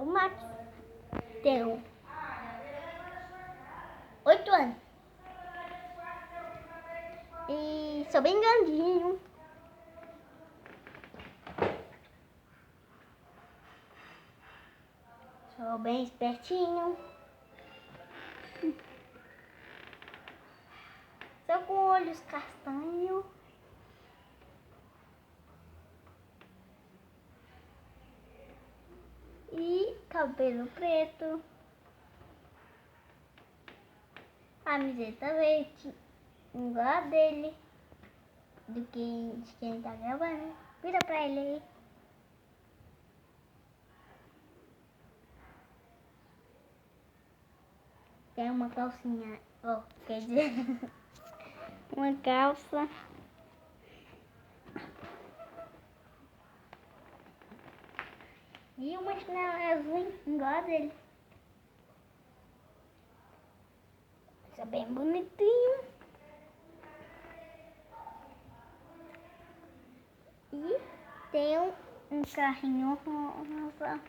sou o Max, tenho 8 anos e sou bem grandinho. Sou bem espertinho. Sou com olhos castanhos. E cabelo preto. Camiseta verde. Igual a dele. De quem tá gravando. Vira pra ele aí. Tem uma calcinha, quer dizer, uma calça. E uma chinela azul igual a dele. Isso é bem bonitinho. E tem um carrinho rosa.